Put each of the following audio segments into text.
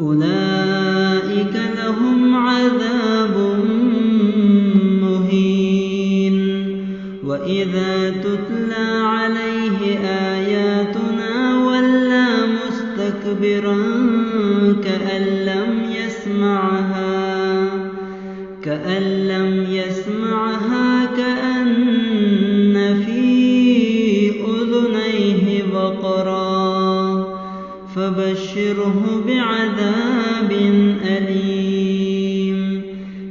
أولئك لهم عذاب مهين. وإذا تتلى عليه آياتنا ولى مستكبرا كأن لم يسمعها كأن في أذنيه وقرا فبشره بعذاب أليم.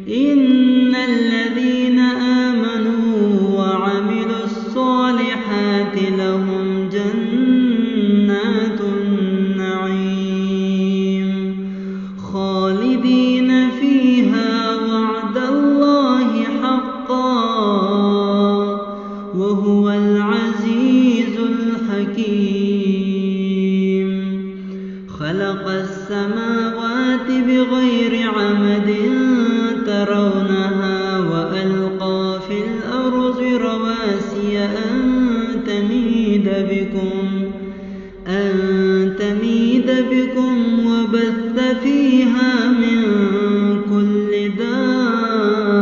إن الذين آمنوا وعملوا الصالحات لهم جنات النعيم خالدين فيها وعد الله حقا وهو العزيز الحكيم. خلق السماوات بغير عمد ترونها وألقى في الأرض رواسي أن تميد بكم وبث فيها من كل دابة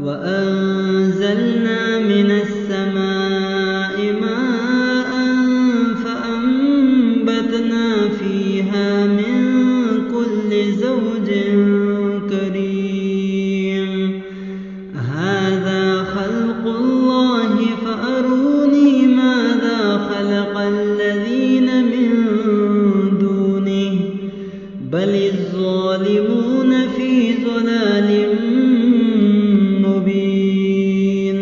وأنزلنا من السماء ماء فأنبتنا فيها من كل زوج كريم. هذا خلق الله فأروني ماذا خلق الذين من دونه بل الظالمون في ضلال مبين.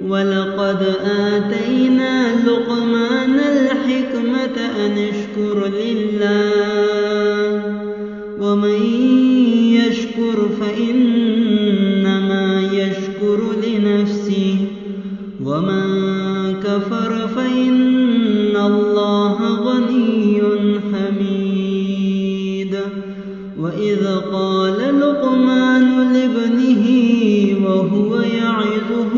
ولقد آتينا لقمان الحكمة أن اشكر لله ومن يشكر فإنما يشكر لنفسه ومن كفر فإن الله غني حميد. وإذ قال لقمان لابنه وهو يعظه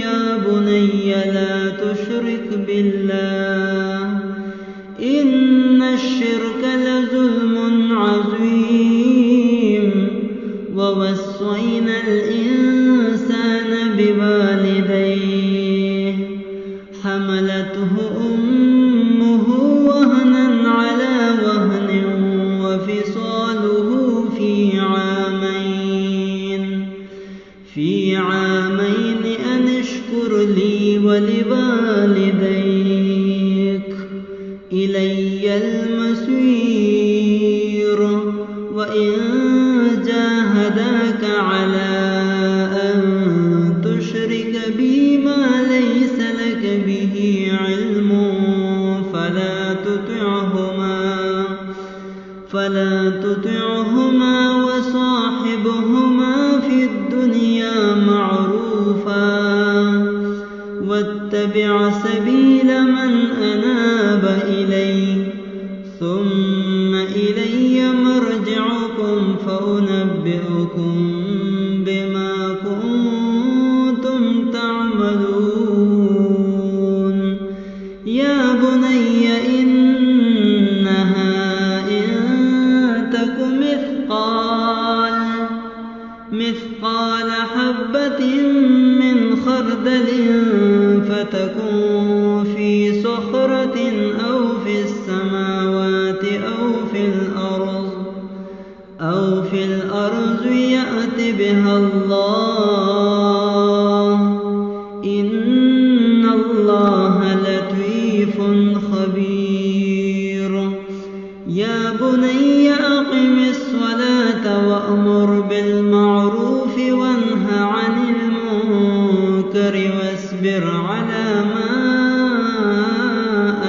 يا بني لا تشرك بالله إن الشرك لظلم عظيم. ووصينا الإنسان بوالديه حملته أمه وهنا على وهن وفصاله في عامين أن اشكر لي ولوالديك إلي المصير. وإن جاهداك على أن تشرك بي ما ليس لك به علم فلا تطعهما وصاحبهما في الدنيا معروفا واتبع سبيل من أناب إلي ثم إلي مرجعكم فأنبئكم بما كنتم تعملون. يا بني إنها إن تك مثقال حبة من خردل فتكن في صخرة أو في السماوات أو في الأرض يأت بها الله إن الله لطيف خبير. يا بني أقم الصلاة وأمر بالمعروف وانه عن المنكر واصبر على ما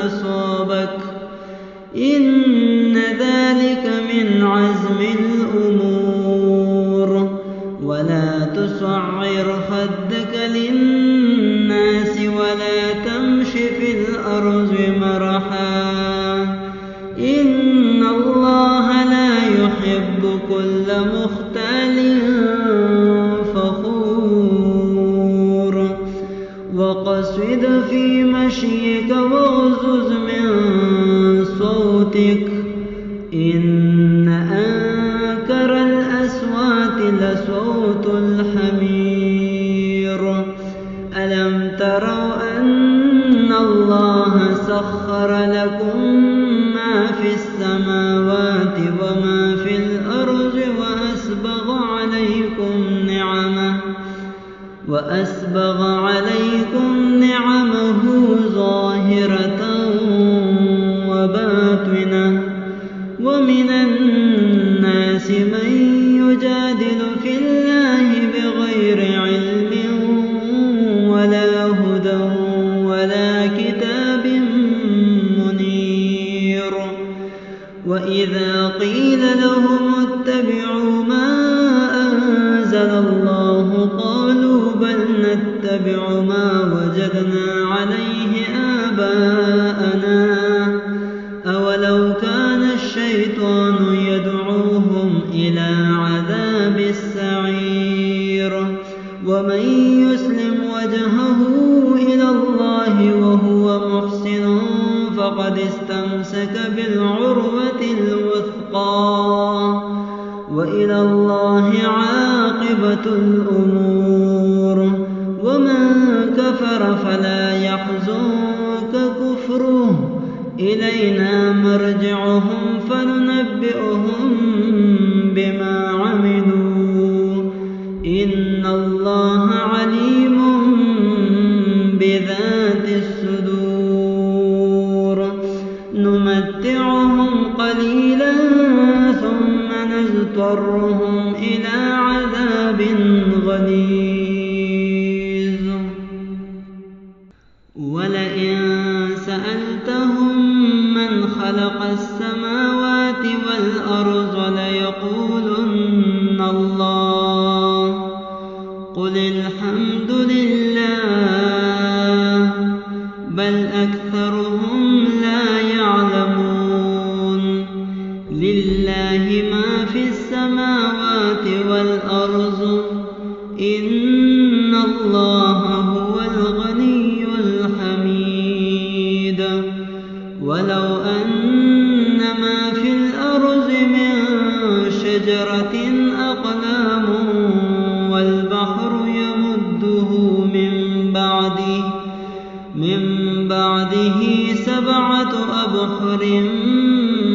أصابك إن ذلك من عزم الأمور. ولا تصعر خدك للناس ولا تمش في الأرض مرحا إن الله لا يحب كل مختال فخور. وقصد في مشيك واغضض من صوتك إن أنكر الأصوات لصوت الحمير. ألم تروا أن الله سخر لكم ما في السماوات وما في الأرض وأسبغ عليكم نعمه ظاهرة وباطنة ومن الناس من يجادل في الله بغير علم ولا هدى ولا كتاب منير. وإذا قيل لهم اتبعوا ما أنزل الله قالوا بل نتبع ما وجدنا عليه آباءنا أولو كان الشيطان يدعوهم إلى عذاب السعير. ومن يسلم وجهه إلى الله وهو محسن فقد استمسك بالعروة الوثقى وإلى الله عاقبة الأمور. ومن كفر فلا يحزنك كفره إلينا مرجعهم فننبئهم بما عملوا إن الله عليم بذات الصدور. نمتعهم قليلا ثم نضطرهم إلى عذاب غليظ. ولئن سألتهم من خلق السماوات والأرض ليقولن الله قل الحمد لله بل أكثرهم لا يعلمون. لله ما في السماوات والأرض إن الله هو الغني الحميد. ولو أن ما في الأرض من شجرة أقلام والبحر يمده من بعده 7 أبحر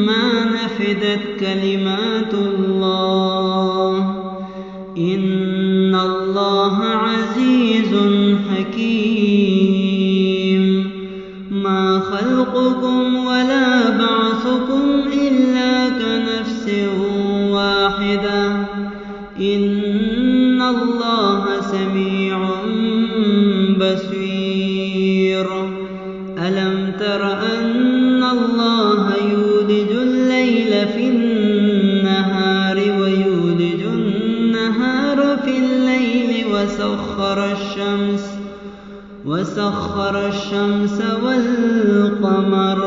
ما نفدت كلمات الله إن الله عزيز حكيم. ما خلقكم ولا بعثكم إلا كنفس واحدة إن الله سميع بصير. ألم تر أن الله يولج الليل في النهار ويولج النهار في الليل وسخر الشمس والقمر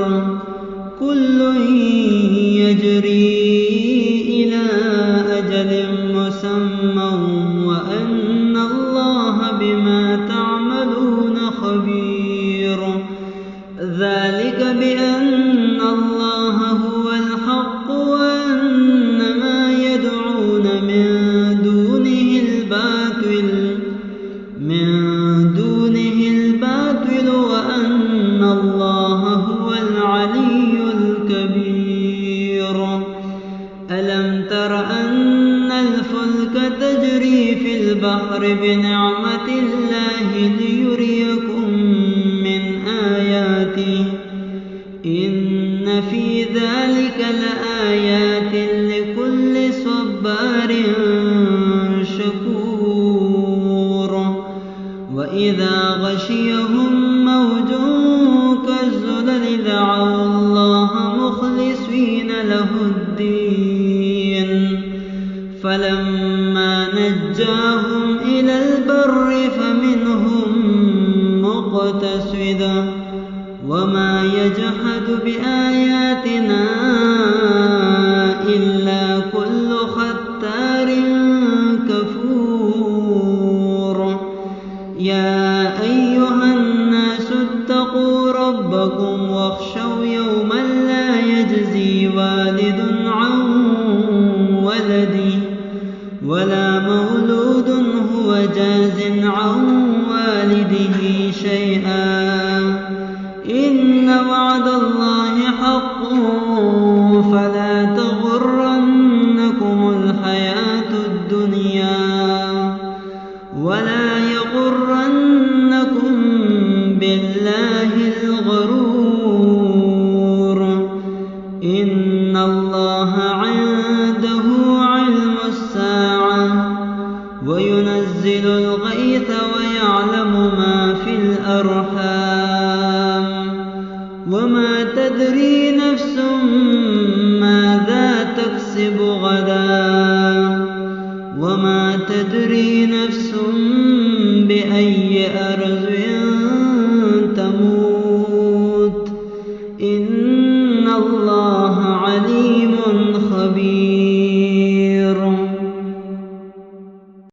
كل يجري إلى أجل مسمى وأن الله بما تعملون خبير. ذلك بأن الله هو الحق وأن ما يدعون من دونه الباطل وأن الله هو العلي الكبير. ألم تر أن الفلك تجري في البحر بنعمة الله ليريكم من آياته إن في ذلك لآيات لكل صبار شكور. وإذا غشيهم موج كالظلل دعوا الله مخلصين له الدين فلما نجاهم إلى البر فمنهم مقتصد وما يجحد بآياتنا إلا كل ختار كفور. يا أيها الناس اتقوا ربكم واخشوا يوما لا يجزي والد الله عنده علم الساعة وينزل الغيث ويعلم ما في الأرحام وما تدري نفس ماذا تكسب غدا وما تدري نفس بأي أرض